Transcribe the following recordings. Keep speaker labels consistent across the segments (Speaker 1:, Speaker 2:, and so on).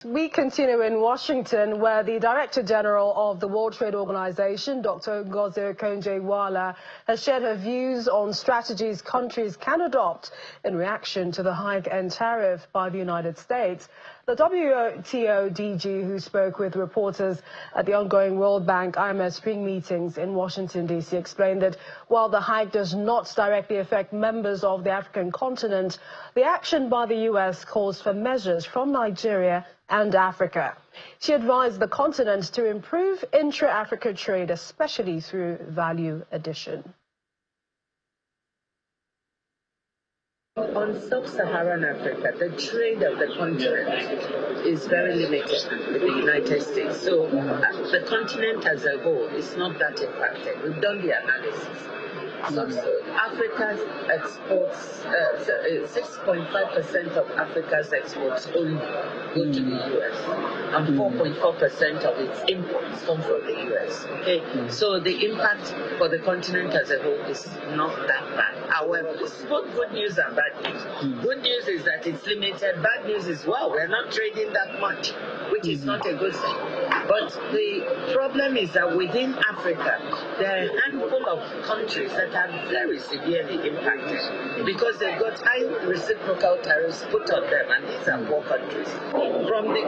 Speaker 1: We continue in Washington, where the Director General of the World Trade Organization, Dr. Ngozi Okonjo-Iweala, has shared her views on strategies countries can adopt in reaction to the high-end tariff by the United States. The WTO DG, who spoke with reporters at the ongoing World Bank IMF spring meetings in Washington, D.C., explained that while the hike does not directly affect members of the African continent, the action by the U.S. calls for measures from Nigeria and Africa. She advised the continent to improve intra-African trade, especially through value addition.
Speaker 2: On sub-Saharan Africa, the trade of the continent is very limited with the United States. So the continent as a whole is not that impacted. We've done the analysis. So Africa's exports, 6.5% of Africa's exports only go to the U.S. and 4.4% of its imports come from the U.S. Okay, so the impact for the continent as a whole is not that bad. However, it's both good news and bad news. Good news is that it's limited. Bad news is, well, we're not trading that much, which is not a good thing. But the problem is that within Africa, there are a handful of countries that are very severely impacted because they've got high reciprocal tariffs put on them, and these are poor countries. From the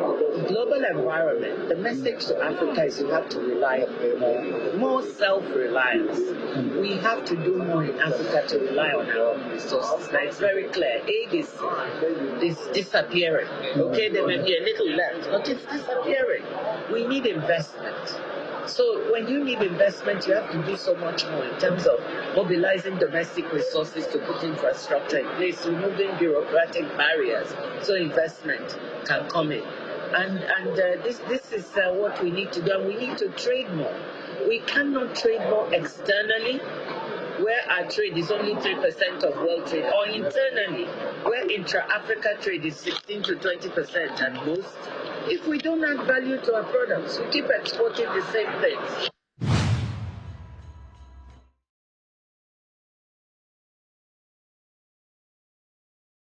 Speaker 2: global environment, the message to Africa is you have to rely on more self-reliance. We have to do more in Africa to rely on our own resources. Now, it's very clear. Aid is disappearing. Okay, there may be a little left, but it's disappearing. We need investment. So when you need investment, you have to do so much more in terms of mobilizing domestic resources to put infrastructure in place, removing bureaucratic barriers so investment can come in. And this is what we need to do, and we need to trade more. We cannot trade more externally, where our trade is only 3% of world trade, or internally, where intra-Africa trade is 16 to 20% at most. If we don't add value to our products, we keep exporting the same things.